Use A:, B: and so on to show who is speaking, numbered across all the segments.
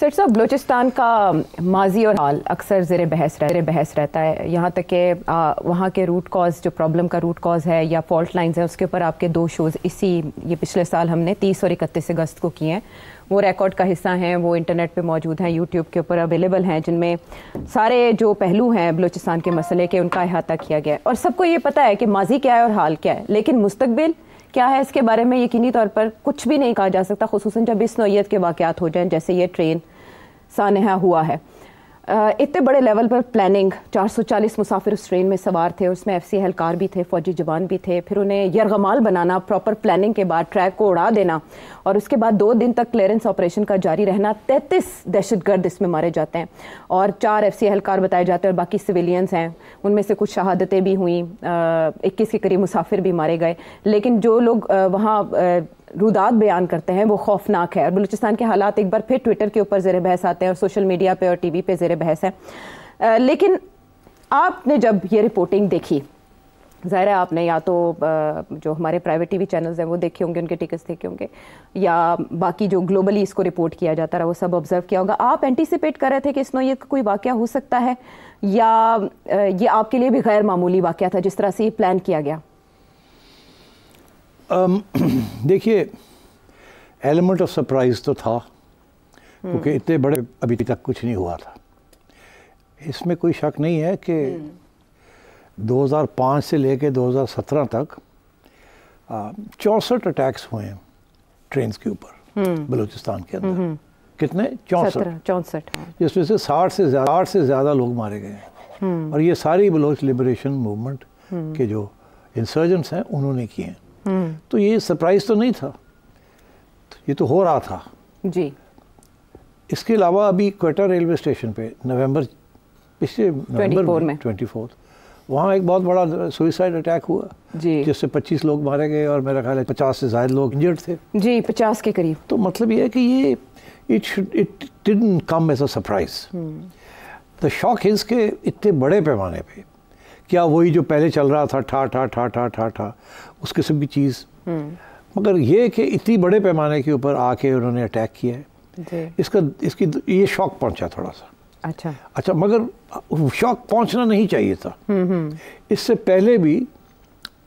A: Sir साहब, बलूचिस्तान का माजी और हाल अक्सर ज़ेर बहस रहता है। यहाँ तक कि वहाँ के रूट कॉज, जो प्रॉब्लम का रूट कॉज है या फॉल्ट लाइंस है, उसके ऊपर आपके 2 शोज़ ये पिछले साल हमने 30 और 31 अगस्त को किए हैं। वो रिकॉर्ड का हिस्सा हैं, वो इंटरनेट पे मौजूद हैं, यूट्यूब के ऊपर अवेलेबल हैं, जिनमें सारे जो पहलू हैं बलूचिस्तान के मसले के, उनका अहाता किया गया है। और सबको ये पता है कि माजी क्या है और हाल क्या है, लेकिन मुस्तकबिल क्या है इसके बारे में यकीनी तौर पर कुछ भी नहीं कहा जा सकता, खुसूसन जब इस नौइयत के वाक़यात हो जाएं जैसे ये ट्रेन सानहा हुआ है। इतने बड़े लेवल पर प्लानिंग, 440 मुसाफिर उस ट्रेन में सवार थे, उसमें FC एहलकार भी थे, फ़ौजी जवान भी थे, फिर उन्हें यरगमाल बनाना, प्रॉपर प्लानिंग के बाद ट्रैक को उड़ा देना, और उसके बाद 2 दिन तक क्लियरेंस ऑपरेशन का जारी रहना। 33 दहशतगर्द इसमें मारे जाते हैं और 4 FC एहलकार बताए जाते हैं और बाकी सिविलियंस हैं, उनमें से कुछ शहादतें भी हुई, 21 के करीब मुसाफिर भी मारे गए। लेकिन जो लोग वहाँ रुदात बयान करते हैं वो खौफनाक है। और बलूचिस्तान के हालात एक बार फिर ट्विटर के ऊपर ज़ेर बहस आते हैं और सोशल मीडिया पे और TV पे ज़ेर बहस है। लेकिन आपने जब ये रिपोर्टिंग देखी, ज़ाहिर है आपने या तो जो हमारे प्राइवेट TV चैनल्स हैं वो देखे होंगे, उनके टिकट्स देखे होंगे, या बाकी जो ग्लोबली इसको रिपोर्ट किया जाता रहा वो सब ऑब्जर्व किया होगा। आप एंटीसिपेट कर रहे थे कि इस नौइयत का कोई वाक़या हो सकता है, या ये आपके लिए भी गैर मामूली वाक़या था जिस तरह से ये प्लान किया गया?
B: देखिए, एलिमेंट ऑफ सरप्राइज तो था, क्योंकि इतने बड़े अभी तक कुछ नहीं हुआ था। इसमें कोई शक नहीं है कि 2005 से लेके 2017 तक 64 अटैक्स हुए हैं ट्रेन के ऊपर बलूचिस्तान के अंदर। कितने? 64, जिसमें से 60 से ज़्यादा लोग मारे गए हैं। और ये सारी बलोच लिबरेशन मूवमेंट के जो इंसर्जेंट्स हैं उन्होंने किए हैं। तो ये सरप्राइज तो नहीं था, ये तो हो रहा था
A: जी।
B: इसके अलावा अभी क्वेटा रेलवे स्टेशन पे पिछले नवंबर में 24 वहाँ एक बहुत बड़ा सुइसाइड अटैक हुआ जी, जिससे 25 लोग मारे गए और मेरा ख्याल है 50 से ज़्यादा लोग इंजर्ड थे
A: जी, 50 के करीब।
B: तो मतलब ये है कि ये it didn't come as a surprise. The shock is के इतने बड़े पैमाने पे क्या वही जो पहले चल रहा था ठा ठा ठा ठा ठा ठा उस किस्म की चीज़, मगर ये कि इतनी बड़े पैमाने के ऊपर आके उन्होंने अटैक किया है, इसकी ये शॉक पहुंचा थोड़ा सा। अच्छा, मगर शॉक पहुंचना नहीं चाहिए था। इससे पहले भी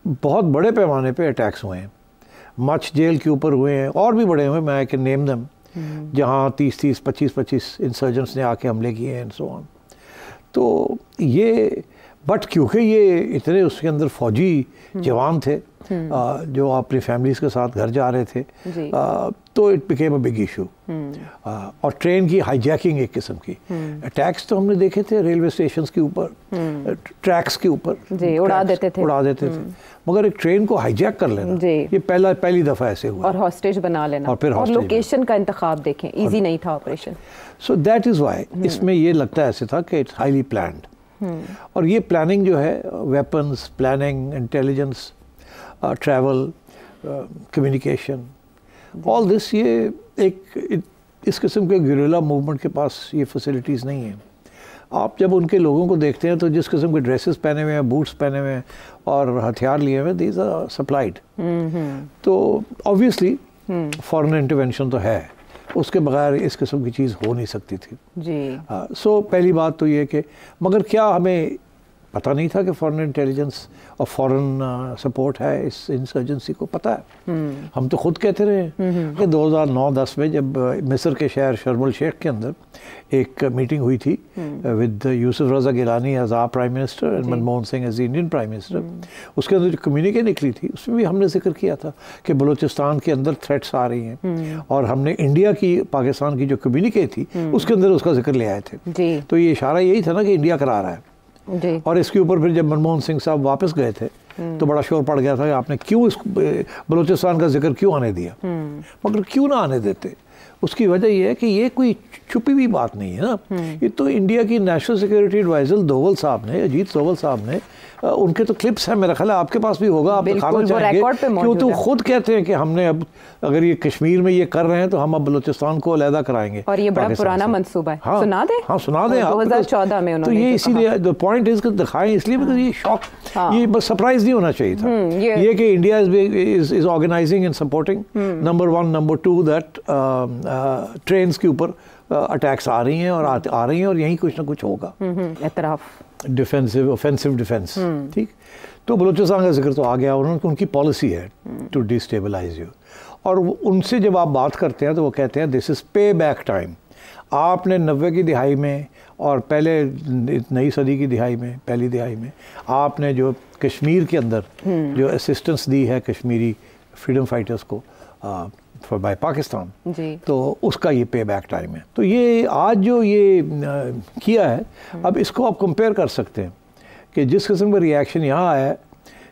B: बहुत बड़े पैमाने पे अटैक्स हुए हैं, मच जेल के ऊपर हुए हैं, और भी बड़े हुए, मैं आई कैन नेम देम, जहाँ 30-30, 25-25 इंसर्जेंट्स ने आके हमले किए हैं एंड सो ऑन। तो ये बट क्योंकि ये इतने उसके अंदर फौजी जवान थे जो अपनी फैमिलीज के साथ घर जा रहे थे, तो it became a big issue. और ट्रेन की हाईजैकिंग एक किस्म की, अटैक्स तो हमने देखे थे रेलवे स्टेशंस के ऊपर, ट्रैक्स के ऊपर उड़ा देते थे, मगर एक ट्रेन को हाईजैक कर लेना ये पहली दफ़ा ऐसे हुआ,
A: और हॉस्टेज बना लेना, और फिर लोकेशन का इंतखाब देखें, इजी नहीं था operation.
B: So that is why इसमें ये लगता ऐसे था कि इट्स हाईली प्लान्ड। और ये प्लानिंग जो है, weapons planning, intelligence, travel, communication, all this, ये इस किस्म के गुरिल्ला मूवमेंट के पास ये फैसिलिटीज़ नहीं है। आप जब उनके लोगों को देखते हैं तो जिस किस्म के ड्रेसेस पहने हुए हैं, बूट्स पहने हुए हैं और हथियार लिए हुए हैं, दीज आर सप्लाइड। तो ऑब्वियसली फॉरेन इंटरवेंशन तो है, उसके बगैर इस किस्म की चीज़ हो नहीं सकती थी जी। सो पहली बात तो ये कि मगर क्या हमें पता नहीं था कि फॉरेन इंटेलिजेंस और फॉरेन सपोर्ट है इस इंसर्जेंसी को? पता है, हम तो खुद कहते रहे कि 2009-10 में जब मिस्र के शहर शर्म एल शेख के अंदर एक मीटिंग हुई थी with Yusuf Raza Gilani as our prime minister and Manmohan Singh as Indian prime minister, उसके अंदर जो कम्युनिके निकली थी उसमें भी हमने जिक्र किया था कि बलूचिस्तान के अंदर थ्रेट्स आ रही हैं, और हमने इंडिया की, पाकिस्तान की जो कम्युनिके थी उसके अंदर उसका जिक्र ले आए थे। तो ये इशारा यही था ना कि इंडिया करा रहा है। और इसके ऊपर फिर जब मनमोहन सिंह साहब वापस गए थे तो बड़ा शोर पड़ गया था कि आपने क्यों इस बलूचिस्तान का जिक्र क्यों आने दिया, मगर क्यों ना आने देते? उसकी वजह यह है कि ये कोई छुपी हुई बात नहीं है ना, ये तो इंडिया की नेशनल सिक्योरिटी एडवाइजर दोवल साहब ने, अजीत दोवल साहब ने, उनके तो क्लिप्स हैं, मेरा ख्याल है आपके पास भी होगा, आप दिखाना चाहेंगे, क्यों तो खुद कहते हैं कि हमने अब अगर ये कश्मीर में ये कर रहे हैं तो हम अब बलूचिस्तान को अलहदा कराएंगे, और ये बड़ा पुराना मंसूबा है। सुना दें? हाँ, सुना दें।
A: 2014 में उन्होंने,
B: तो ये इसीलिए द पॉइंट इज दिखाएं इसलिए बिकॉज़ ये शॉक, ये बस सरप्राइज नहीं होना चाहिए था ये कि India is organising and supporting, number 1, number 2 that trains के ऊपर अटैक्स आ रही हैं और आ रही हैं और यहीं कुछ ना कुछ होगा।
A: एतराफ़,
B: डिफेंसिव ऑफेंसिव डिफेंस, ठीक। तो बलूचिस्तान का जिक्र तो आ गया, उनकी पॉलिसी है टू डिस्टेबलाइज यू। और उनसे जब आप बात करते हैं तो वो कहते हैं दिस इज़ पे बैक टाइम। आपने 90 की दिहाई में और पहले नई सदी की दिहाई में, पहली दिहाई में आपने जो कश्मीर के अंदर जो असिस्टेंस दी है कश्मीरी फ्रीडम फाइटर्स को फॉर बाय पाकिस्तान, तो उसका ये पे बैक टाइम है। तो ये आज जो ये किया है, अब इसको आप कंपेयर कर सकते हैं कि जिस किस्म का रिएक्शन यहाँ आया है,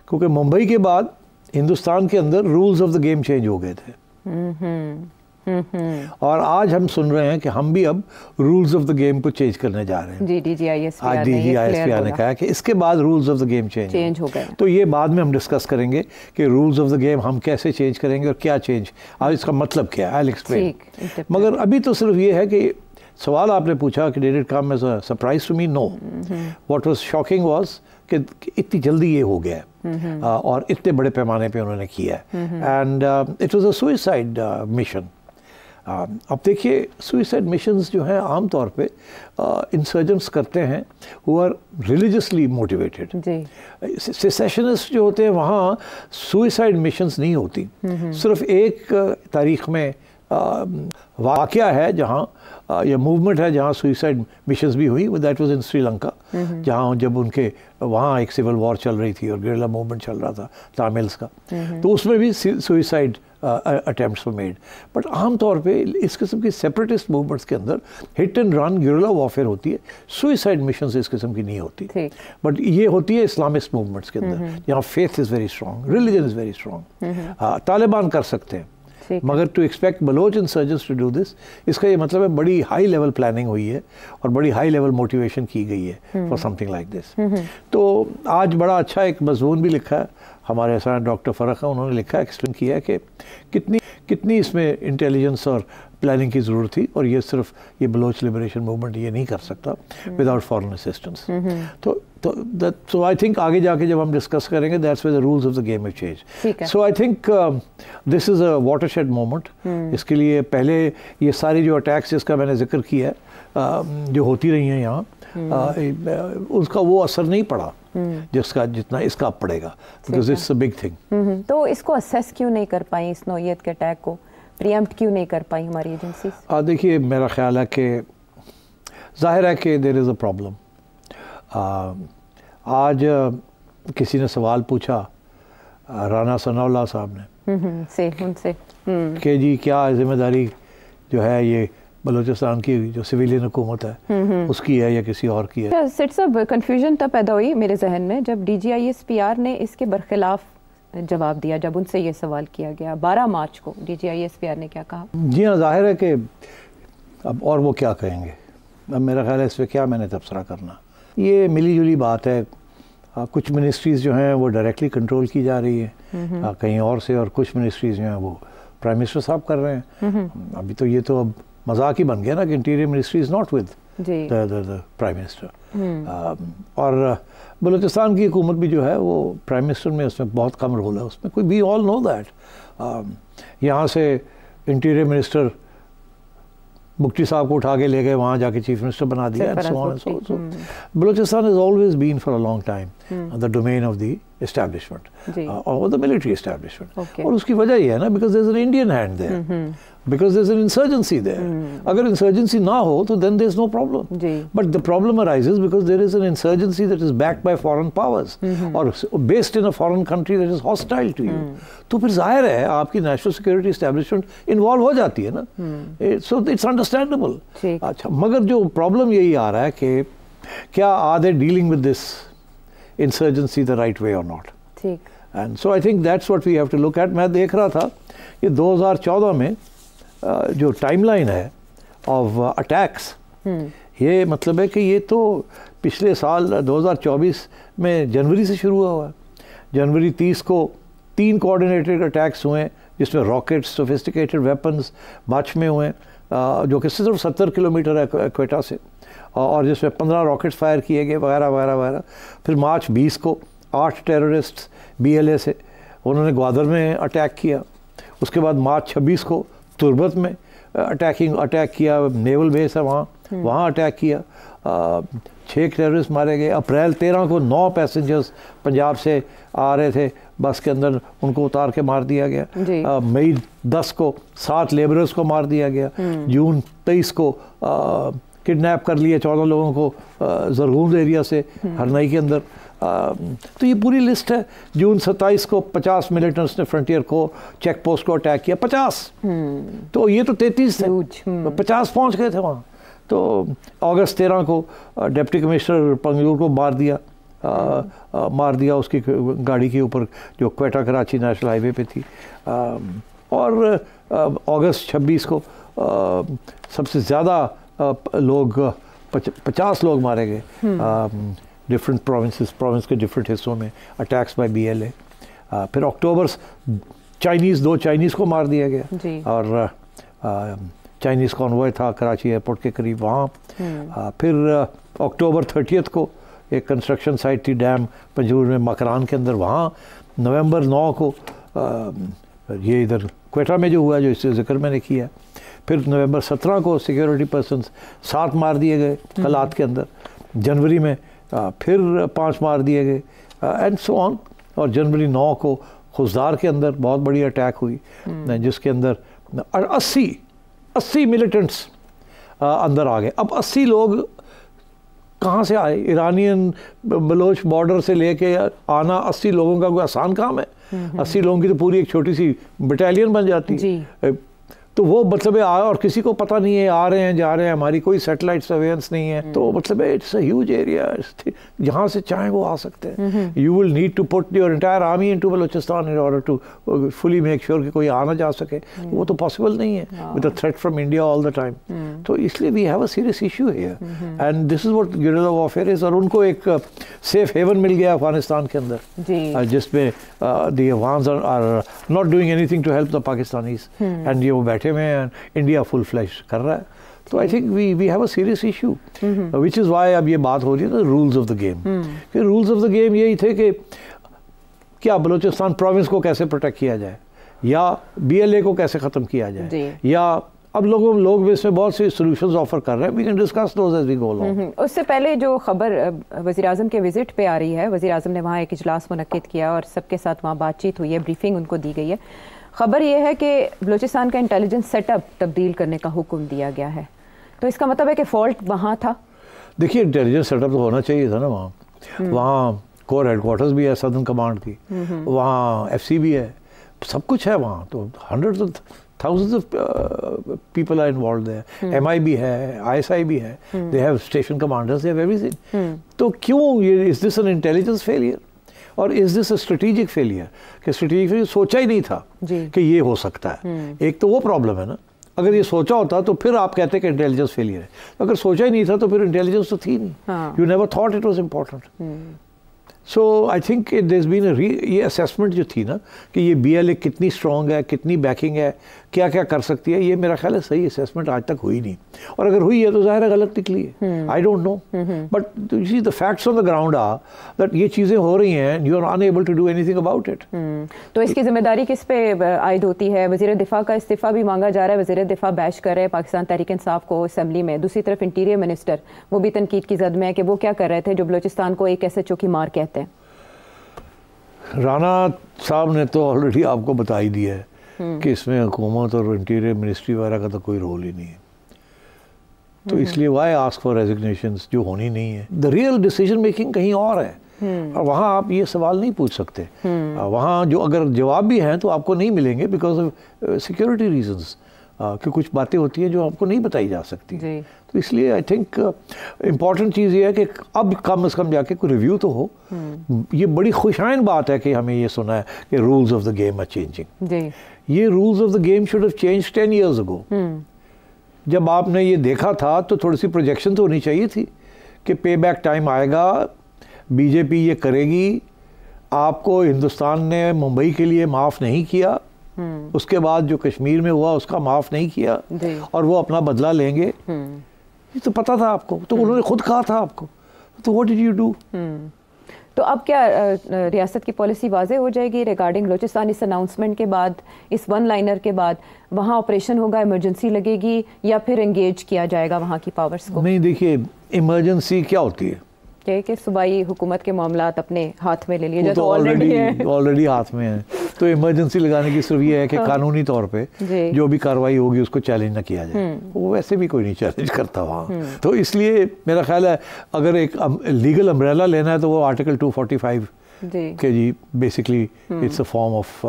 B: क्योंकि मुंबई के बाद हिंदुस्तान के अंदर rules of the game change हो गए थे। और आज हम सुन रहे हैं कि हम भी अब रूल्स ऑफ द गेम को चेंज करने जा रहे हैं।
A: जी, DGISPR
B: ने कहा कि इसके बाद rules of the game change हो गए। तो ये बाद में हम डिस्कस करेंगे कि रूल्स ऑफ द गेम हम कैसे चेंज करेंगे और क्या चेंज, आज इसका मतलब क्या है, आई विल एक्सप्लेन। मगर अभी तो सिर्फ ये है कि सवाल आपने पूछा कि did it come as a surprise to me? No. What was shocking was कि इतनी जल्दी ये हो गया है और इतने बड़े पैमाने पे उन्होंने किया है। And it was a suicide mission. अब देखिए, सुसाइड मिशंस जो हैं आम तौर पे इंसर्जेंट्स करते हैं who are religiously motivated. Secessionist जो होते हैं वहाँ सुसाइड मिशंस नहीं होती। सिर्फ एक तारीख में वाक़या है जहाँ या मूवमेंट है जहाँ सुसाइड मिशंस भी हुई, दैट वाज इन श्रीलंका, जहाँ जब उनके वहाँ एक सिविल वॉर चल रही थी और गेरिल्ला मूवमेंट चल रहा था तामिल्स का, तो उसमें भी suicide attempts were made. But आम तौर पे इस किस्म की सेपरेटिस्ट मूवमेंट्स के अंदर हिट एंड रन गेरिल्ला वॉरफेयर होती है, सुसाइड मिशंस इस किस्म की नहीं होती। बट ये होती है इस्लामिस्ट मूवमेंट्स के अंदर, यहाँ faith is very strong, religion is very strong. Taliban कर सकते हैं, मगर to expect Baloch insurgents to do this, इसका ये मतलब है बड़ी हाई लेवल प्लानिंग हुई है और बड़ी हाई लेवल मोटिवेशन की गई है फॉर समथिंग लाइक दिस। तो आज बड़ा अच्छा एक मजमून भी लिखा है हमारे साथ डॉक्टर फ़रख है, उन्होंने लिखा है, एक्सप्लेन किया है कि कितनी इसमें इंटेलिजेंस और प्लानिंग की ज़रूरत थी, और ये सिर्फ ये बलोच लिबरेशन मूवमेंट ये नहीं कर सकता विदाउट फॉरेन असिस्टेंस। तो आई थिंक आगे जाके जब हम डिस्कस करेंगे, that's where the rules of the game have changed. So I think this is a watershed moment. इसके लिए पहले ये सारी जो अटैक्स जिसका मैंने जिक्र किया है जो होती रही हैं यहाँ, उसका वो असर नहीं पड़ा जिसका जितना इसका पड़ेगा, because it's a big thing.
A: तो इसको असेस क्यों नहीं कर पाई, इस नौइयत के अटैक को प्रीएम्प्ट क्यों नहीं कर पाई हमारी एजेंसी?
B: देखिए, मेरा ख्याल है कि जाहिर है कि देयर इज़ अ प्रॉब्लम। आज किसी ने सवाल पूछा राना सनाउल्लाह साहब ने
A: उनसे
B: कि जी क्या जिम्मेदारी जो है ये बलूचिस्तान की जो सिविलियन हुकूमत है उसकी है या किसी और की है?
A: सिट्स अब कन्फ्यूजन तब पैदा हुई मेरे जहन में जब DGISPR ने इसके बरखिलाफ जवाब दिया, जब उनसे ये सवाल किया गया 12 मार्च को। DGISPR ने क्या कहा?
B: जी हाँ, जाहिर है कि अब और वो क्या कहेंगे, अब मेरा ख्याल है इस पर क्या मैंने तबसरा करना। ये मिली जुली बात है। कुछ मिनिस्ट्रीज़ जो हैं वो डायरेक्टली कंट्रोल की जा रही है कहीं और से, और कुछ मिनिस्ट्रीज़ जो हैं वो प्राइम मिनिस्टर साहब कर रहे हैं। अभी तो ये तो अब मजाक ही बन गया ना कि interior ministry is not with the prime minister. और बलूचिस्तान की हुकूमत भी जो है वो प्राइम मिनिस्टर में उसमें बहुत कम रोल है उसमें। कोई वी ऑल नो दैट। यहाँ से इंटीरियर मिनिस्टर मुफ्ती साहब को उठा के ले गए, वहाँ जाके चीफ मिनिस्टर बना दिया। Balochistan has always been for a long time the domain of the establishment और द मिलिट्री एस्टैब्लिशमेंट। और उसकी वजह यह है ना, because there is an Indian hand there, because there's an insurgency there. अगर insurgency ना हो तो then there's no problem. But the problem arises because there is an insurgency that is backed by foreign powers or based in a foreign country that is hostile to you. तो फिर जाहिर है आपकी national security establishment involve हो जाती है ना. So it's understandable. अच्छा, मगर जो problem यही आ रहा है कि क्या are they dealing with this insurgency the right way or not? And so I think that's what we have to look at. मैं देख रहा था कि 2014 में जो टाइमलाइन है ऑफ अटैक्स, ये मतलब है कि ये तो पिछले साल 2024 में जनवरी से शुरू हुआ है। जनवरी 30 को 3 कोऑर्डिनेटेड अटैक्स हुए जिसमें रॉकेट्स, सोफिस्टिकेटेड वेपन्स मार्च में हुए जो कि सिर्फ 70 किलोमीटर है क्वेटा से, और जिसमें 15 रॉकेट्स फायर किए गए वगैरह वगैरह वगैरह। फिर मार्च 20 को 8 टेररिस्ट BLA से उन्होंने ग्वादर में अटैक किया। उसके बाद मार्च 26 को तुर्बत में अटैक किया, नेवल बेस है वहाँ अटैक किया, 6 टेररिस्ट मारे गए। अप्रैल 13 को 9 पैसेंजर्स पंजाब से आ रहे थे बस के अंदर, उनको उतार के मार दिया गया। मई 10 को 7 लेबरर्स को मार दिया गया। जून 23 को किडनैप कर लिए 14 लोगों को जरगूंद एरिया से हरनई के अंदर। तो ये पूरी लिस्ट है। जून 27 को 50 मिलिटेंट्स ने फ्रंटियर को चेक पोस्ट को अटैक किया, 50। तो ये तो 33 थे, 50 पहुंच गए थे वहाँ। तो अगस्त 13 को डिप्टी कमिश्नर पंगलूर को मार दिया उसकी गाड़ी के ऊपर जो क्वेटा कराची नेशनल हाईवे पे थी। और अगस्त 26 को सबसे ज़्यादा लोग 50 लोग मारे गए डिफरेंट प्रोविंस के डिफरेंट हिस्सों में, अटैक्स बाय BLA। फिर अक्टूबर 2 चाइनीज़ को मार दिया गया और चाइनीज़ कॉन्वॉय था कराची एयरपोर्ट के करीब वहाँ। फिर अक्टूबर 30 को एक कंस्ट्रक्शन साइट थी डैम पंजूर में मकरान के अंदर, वहाँ। नवंबर 9 को ये इधर क्वेटा में जो हुआ, जो इससे जिक्र मैंने किया। फिर नवंबर 17 को सिक्योरिटी पर्सन्स 7 मार दिए गए कलात के अंदर। जनवरी में फिर 5 मार दिए गए एंड सो ऑन। और जनवरी 9 को खुजदार के अंदर बहुत बड़ी अटैक हुई जिसके अंदर 80 मिलिटेंट्स अंदर आ गए। अब 80 लोग कहाँ से आए? ईरानियन बलोच बॉर्डर से लेके आना 80 लोगों का कोई आसान काम है? 80 लोगों की तो पूरी एक छोटी सी बटालियन बन जाती है। तो वो मतलब आया और किसी को पता नहीं है, आ रहे हैं जा रहे हैं, हमारी कोई सैटेलाइट सर्वेलेंस नहीं है। तो मतलब इट्स अ ह्यूज एरिया, जहाँ से चाहें वो आ सकते हैं। You will need to put your entire army into Balochistan in order to fully make sure कि कोई आ ना जा सके। वो तो पॉसिबल नहीं है with a threat from India all the time. तो इसलिए we have a serious issue here and this is what guerrilla warfare is. और उनको एक सेफ हेवन मिल गया अफगानिस्तान के अंदर जिसमें the Afghans are not doing anything to help the Pakistanis and ये वो बैठे हुए हैं, इंडिया फुल फ्लैश कर रहा है। तो I think we have a serious issue which is why अब ये बात हो रही है ना रूल्स ऑफ द गेम। कि रूल्स ऑफ द गेम यही थे कि क्या बलूचिस्तान प्रोविंस को कैसे प्रोटेक्ट किया जाए, या BLA को कैसे ख़त्म किया जाए, या अब लोग इसमें बहुत से सॉल्यूशंस ऑफर कर रहे हैं। We can discuss those as we go along.
A: उससे पहले जो खबर वज़ीर आज़म के विजिट पे आ रही है, वज़ीर आज़म ने वहाँ एक इजलास मुनक्किद किया और सबके साथ वहाँ बातचीत हुई है, ब्रीफिंग उनको दी गई है। खबर यह है कि बलूचिस्तान का इंटेलिजेंस सेटअप तब्दील करने का हुक्म दिया गया है। तो इसका मतलब है कि फॉल्ट वहाँ था? देखिए,
B: इंटेलिजेंस सेटअप तो होना चाहिए था ना वहाँ। वहाँ कोर हेडक्वार्टर्स भी है सदर्न कमांड की, वहाँ FC भी है, सब कुछ है वहाँ। तो hundreds of thousands of people are involved there. MI भी है, ISI भी है, they have station commanders, they have everything. तो क्यों ये, is this an intelligence failure? और is this a strategic failure? कि स्ट्रेटेजिक फेलियर सोचा ही नहीं था कि ये हो सकता है। एक तो वो प्रॉब्लम है ना। अगर ये सोचा होता तो फिर आप कहते कि इंटेलिजेंस फेलियर है। अगर सोचा ही नहीं था तो फिर इंटेलिजेंस तो थी नहीं। You never thought it was important. So I think there been ये असेसमेंट जो थी ना कि ये BLA कितनी स्ट्रॉन्ग है, कितनी बैकिंग है, क्या क्या कर सकती है, ये मेरा ख्याल है सही असेसमेंट आज तक हुई नहीं। और अगर हुई है तो ज़ाहिर है गलत निकली है। I don't know, but you see the facts on the ground are that ये चीज़ें हो रही हैं, you are unable to do anything about it.
A: तो इसकी जिम्मेदारी किस पे आयद होती है? वज़ीर दिफा का इस्तीफ़ा भी मांगा जा रहा है, वज़ीर दिफा बैश कर रहे हैं पाकिस्तान तहरीक इंसाफ को असम्बली में। दूसरी तरफ इंटीरियर मिनिस्टर वो भी तनकीद की जद में है कि वो क्या कर रहे थे जो बलूचिस्तान को एक SHO की मार कहते हैं।
B: राना साहब ने तो ऑलरेडी आपको बता ही दिया है कि इसमें हुकूमत और इंटीरियर मिनिस्ट्री वगैरह का तो कोई रोल ही नहीं है। तो इसलिए वाई आस्क फॉर रेजिग्नेशंस जो होनी नहीं है। द रियल डिसीजन मेकिंग कहीं और है और वहाँ आप ये सवाल नहीं पूछ सकते। वहाँ जो अगर जवाब भी हैं तो आपको नहीं मिलेंगे बिकॉज ऑफ सिक्योरिटी रीजंस, कि कुछ बातें होती हैं जो आपको नहीं बताई जा सकती। तो इसलिए आई थिंक इम्पॉर्टेंट चीज़ ये है कि अब कम से कम जाके कोई रिव्यू तो हो। ये बड़ी खुशाइन बात है कि हमें ये सुना है कि rules of the game are changing. ये rules of the game should have changed 10 years ago। जब आपने ये देखा था तो थोड़ी सी प्रोजेक्शन तो होनी चाहिए थी कि पे बैक टाइम आएगा, BJP ये करेगी, आपको हिंदुस्तान ने मुंबई के लिए माफ़ नहीं किया, उसके बाद जो कश्मीर में हुआ उसका माफ़ नहीं किया और वो अपना बदला लेंगे। ये तो पता था आपको, तो उन्होंने खुद कहा था आपको। तो व्हाट डिड यू डू?
A: तो अब क्या रियासत की पॉलिसी वाज़े हो जाएगी रिगार्डिंग बलूचिस्तान इस अनाउंसमेंट के बाद, इस वन लाइनर के बाद? वहाँ ऑपरेशन होगा, इमरजेंसी लगेगी या फिर एंगेज किया जाएगा वहाँ की पावर्स को?
B: नहीं, देखिए इमरजेंसी क्या होती है
A: कि सूबाई हुकूमत के मामलात अपने हाथ में ले लिए, जो
B: तो ऑलरेडी हाथ में है। तो इमरजेंसी लगाने की सिर्फ ये है कि कानूनी तौर पे जो भी कार्रवाई होगी उसको चैलेंज ना किया जाए। वो वैसे भी कोई नहीं चैलेंज करता वहाँ। तो इसलिए मेरा ख्याल है अगर एक लीगल अम्ब्रेला लेना है तो वो आर्टिकल 245 के जी basically it's a form of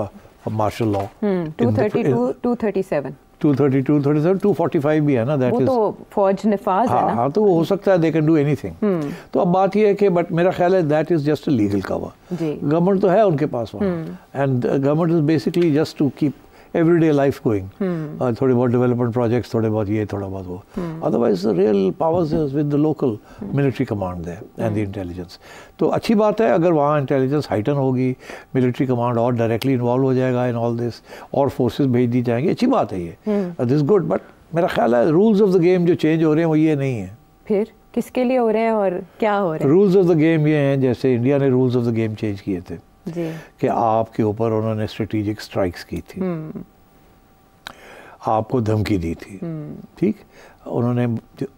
B: martial law.
A: 232, 237
B: 232, 237, 245 भी है ना, दैट इज
A: तो फौज निफाज है ना।
B: हाँ, तो वो हो सकता है, दे कैन डू एनीथिंग। तो अब बात ये है कि बट मेरा ख्याल है that is just a legal cover. Government तो है उनके पास वहाँ, and government is basically just to keep everyday life going. थोड़े बहुत डेवलपमेंट प्रोजेक्ट्स, थोड़े बहुत ये, थोड़ा बहुत वो। Otherwise real powers is with the local military command there and the intelligence. तो अच्छी बात है अगर वहाँ इंटेलिजेंस हाइटन होगी, मिलिट्री कमांड और डायरेक्टली इन्वॉल्व हो जाएगा इन ऑल दिस, और फोर्सेस भेज दी जाएंगी, अच्छी बात है ये, दिस गुड। बट मेरा ख्याल है रूल्स ऑफ द गेम जो चेंज हो रहे हैं वो ये नहीं है।
A: फिर किसके लिए हो रहे हैं और क्या हो रहा है?
B: रूल्स ऑफ द गेम ये हैं जैसे इंडिया ने rules of the game change किए थे कि आपके ऊपर उन्होंने स्ट्रेटेजिक स्ट्राइक्स की थी, आपको धमकी दी थी, ठीक, उन्होंने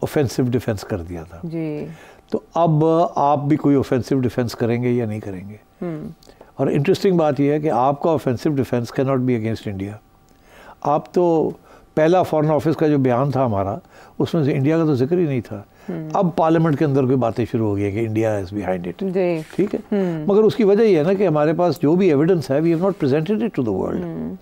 B: ऑफेंसिव डिफेंस कर दिया था जी। तो अब आप भी कोई ऑफेंसिव डिफेंस करेंगे या नहीं करेंगे? और इंटरेस्टिंग बात यह है कि आपका offensive defence can not be against India. आप तो पहला फॉरेन ऑफिस का जो बयान था हमारा, उसमें से इंडिया का तो जिक्र ही नहीं था। अब पार्लियामेंट के अंदर कोई बातें शुरू हो गई है कि इंडिया इज बिहाइंड इट, ठीक है। मगर उसकी वजह यह है ना कि हमारे पास जो भी एविडेंस है, we have not presented it to the world.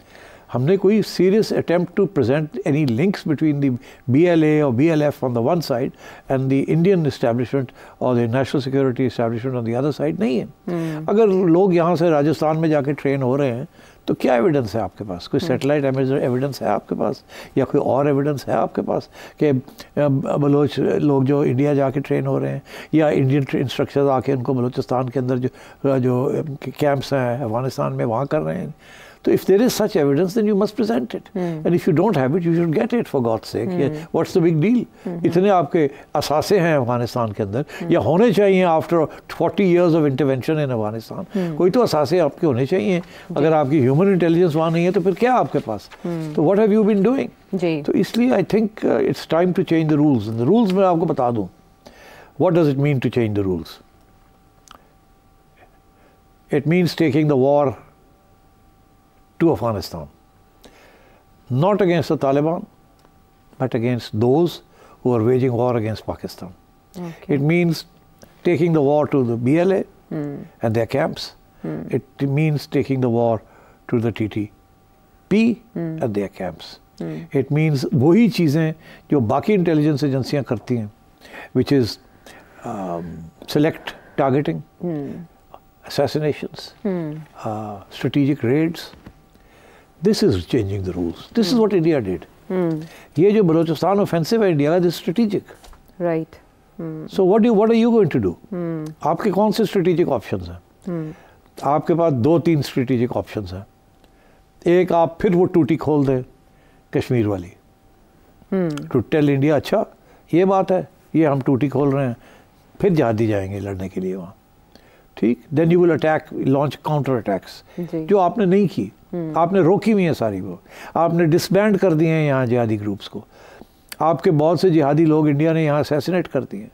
B: हमने कोई serious attempt to present any links between the BLA और BLF on the one side and the Indian establishment और the national security establishment on the other side नहीं है। अगर लोग यहाँ से राजस्थान में जाके ट्रेन हो रहे हैं तो क्या एविडेंस है आपके पास? कोई सैटेलाइट एविडेंस है आपके पास, या कोई और एविडेंस है आपके पास कि बलोच लोग जो इंडिया जाके ट्रेन हो रहे हैं, या इंडियन इंस्ट्रक्टर्स आके उनको बलूचिस्तान के अंदर जो कैंप्स हैं अफगानिस्तान में वहाँ कर रहे हैं? तो if there is such evidence, then you must present it. And if you don't have it, you should get it, for God's sake. What's the big deal? इतने आपके असासे हैं अफगानिस्तान के अंदर, या होने चाहिए after 40 years of intervention in Afghanistan. कोई तो असासे आपके होने चाहिए। अगर आपकी ह्यूमन इंटेलिजेंस वहाँ नहीं है तो फिर क्या आपके पास? तो what have you been doing? तो इसलिए I think it's time to change the rules. And the rules मैं आपको बता दूँ। What does it mean to change the rules? It means taking the war to Afghanistan, not against the Taliban, but against those who are waging war against Pakistan. It means taking the war to the BLA and their camps. It means taking the war to the TTP and their camps. It means वही चीज़ें जो बाकी intelligence एजेंसियाँ करती हैं, which is select targeting, assassinations, strategic raids. This is changing the rules. This is what India did. ये जो Balochistan offensive है India का, this strategic,
A: right.
B: So what are you going to do? आपके कौन से स्ट्रेटेजिक ऑप्शंस हैं? आपके पास 2-3 strategic options हैं। एक, आप फिर वो टूटी खोल दें कश्मीर वाली, टू टेल इंडिया अच्छा ये बात है, ये हम टूटी खोल रहे हैं, फिर जहादी जाएंगे लड़ने के लिए वहाँ, ठीक। Then you will attack, launch counter attacks, जो आपने नहीं की, आपने रोकी हुई है सारी, वो आपने डिसबैंड कर दिए हैं यहाँ जिहादी ग्रुप्स को। आपके बहुत से जिहादी लोग इंडिया ने यहाँ असैसिनेट कर दिए हैं।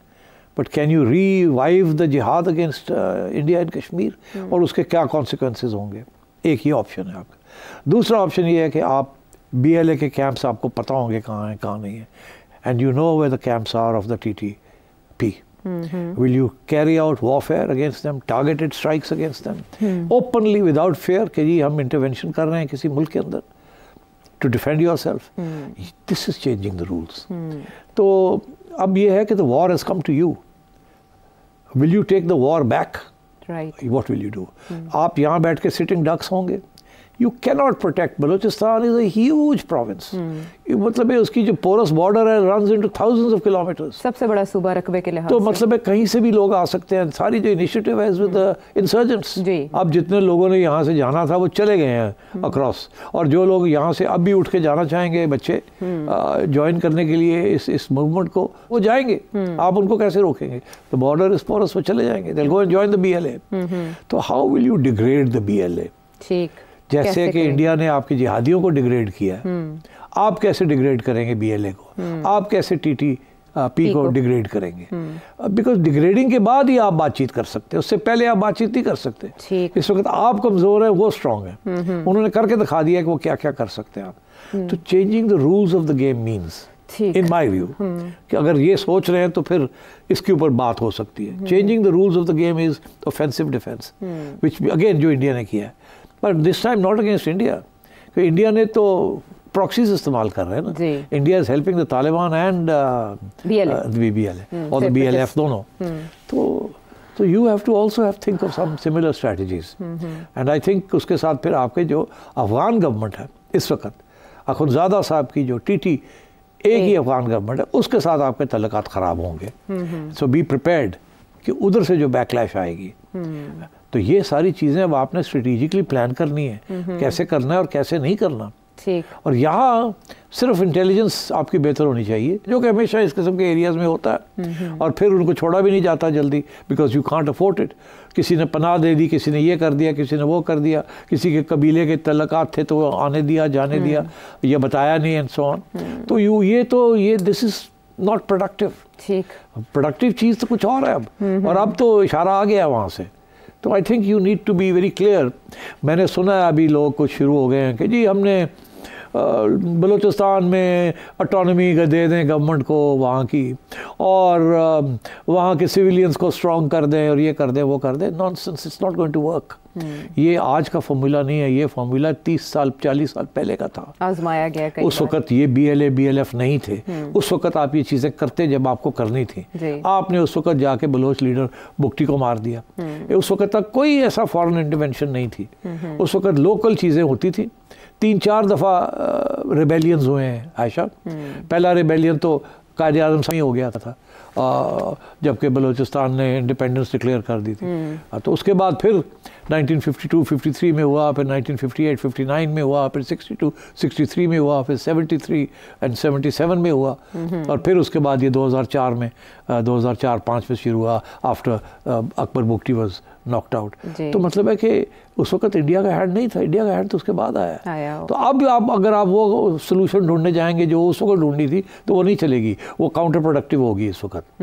B: But can you revive the जिहाद अगेंस्ट इंडिया इन कश्मीर? और उसके क्या कॉन्सिक्वेंसेज होंगे? एक ये ऑप्शन है आपका। दूसरा ऑप्शन ये है कि आप BLA के कैंप्स आपको पता होंगे कहाँ हैं कहाँ नहीं है, and you know where the camps are of the TTP. Will you carry out warfare against them, targeted strikes against them, openly without fear कि जी हम intervention कर रहे हैं किसी मुल्क के अंदर, to defend yourself? This is changing the rules. तो अब ये है कि the war has come to you. Will you take the war back?
A: Right.
B: What will you do? आप यहाँ बैठ के sitting ducks होंगे, You cannot protect. Balochistan is a huge province. मतलब है उसकी जो पोरस बॉर्डर है runs into thousands of kilometers.
A: सबसे बड़ा सूबा रकबे के लिहाज
B: तो
A: से।
B: मतलब है कहीं से भी लोग आ सकते हैं। सारी जो इनिशिएटिव है with the insurgents.
A: जी।
B: अब जितने लोगों ने यहाँ से जाना था वो चले गए हैं अक्रॉस, और जो लोग यहाँ से अब भी उठ के जाना चाहेंगे बच्चे ज्वाइन करने के लिए इस मूवमेंट को, वो जाएंगे। आप उनको कैसे रोकेंगे? तो बॉर्डर इस पोरस में चले जाएंगे। They'll go and join the BLA. तो how will you degrade the BLA?
A: ठीक।
B: जैसे कि इंडिया ने आपके जिहादियों को डिग्रेड किया, आप कैसे डिग्रेड करेंगे BLA को? आप कैसे TTP को डिग्रेड करेंगे? बिकॉज डिग्रेडिंग के बाद ही आप बातचीत कर सकते हैं, उससे पहले आप बातचीत नहीं कर सकते। इस वक्त आप कमजोर है, वो स्ट्रांग है। उन्होंने करके दिखा दिया कि वो क्या क्या कर सकते हैं आप। तो changing the rules of the game means, in my view, कि अगर ये सोच रहे हैं तो फिर इसके ऊपर बात हो सकती है। Changing the rules of the game is offensive defence, which again जो इंडिया ने किया है, but this time not against India. India ने तो प्रॉक्सीज इस्तेमाल कर रहे हैं ना। India is helping the Taliban and BLA और द BLF दोनों। तो you have to also have think of some similar strategies, and I think उसके साथ फिर आपके जो अफगान गवर्नमेंट है इस वक्त, अखुनजादा साहब की जो TT एक ही अफगान गवर्नमेंट है, उसके साथ आपके तल्लुकात ख़राब होंगे। सो बी प्रिपेयर्ड कि उधर से जो बैकलैश आएगी। तो ये सारी चीज़ें अब आपने स्ट्रेटेजिकली प्लान करनी है, कैसे करना है और कैसे नहीं करना।
A: ठीक।
B: और यहाँ सिर्फ इंटेलिजेंस आपकी बेहतर होनी चाहिए, जो कि हमेशा इस किस्म के एरियाज़ में होता है, और फिर उनको छोड़ा भी नहीं जाता जल्दी, because you can't afford it. किसी ने पनाह दे दी, किसी ने ये कर दिया, किसी ने वो कर दिया, किसी के कबीले के तल्लुकात थे तो आने दिया जाने दिया, ये बताया नहीं, एंड सो ऑन। तो ये दिस इज़ नॉट प्रोडक्टिव।
A: ठीक।
B: प्रोडक्टिव चीज़ तो कुछ और है अब, और अब तो इशारा आ गया वहाँ से। तो I think you need to be very clear. मैंने सुना है अभी लोग कुछ शुरू हो गए हैं कि जी हमने बलूचिस्तान में ऑटोनॉमी दे दें गवर्नमेंट को वहाँ की, और वहाँ के सिविलियंस को स्ट्रॉन्ग कर दें, और ये कर दें वो कर दें। Nonsense, it's not going to work. ये आज का फॉर्मूला नहीं है, ये फॉर्मूला 30 साल 40 साल पहले का था,
A: आजमाया गया कई
B: उस वक्त ये BLA BLF नहीं थे। उस वक्त आप ये चीज़ें करते जब आपको करनी थी। आपने उस वक्त जाके बलोच लीडर बुगटी को मार दिया। उस वक्त तक कोई ऐसा फॉरेन इंटरवेंशन नहीं थी। उस वक्त लोकल चीज़ें होती थी। 3-4 दफ़ा रिबेलियंस हुए हैं आयशा। पहला रिबेलियन तो कायदे आज़म से ही हो गया था, जबकि बलूचिस्तान ने इंडिपेंडेंस डिक्लेयर कर दी थी। तो उसके बाद फिर 1952-53 में हुआ, फिर 1958-59 में हुआ, फिर 62-63 में हुआ, फिर 73 एंड 77 में हुआ, और फिर उसके बाद ये 2004 में 2004-05 में शुरू हुआ, after Akbar Bugti was knocked out. तो मतलब है कि उस वक्त इंडिया का हैंड नहीं था, इंडिया का हैंड तो उसके बाद आया। तो अब आप अगर आप वो सोल्यूशन ढूंढने जाएंगे जो उस वक्त ढूंढनी थी, तो वो नहीं चलेगी, वो काउंटर प्रोडक्टिव होगी इस वक्त।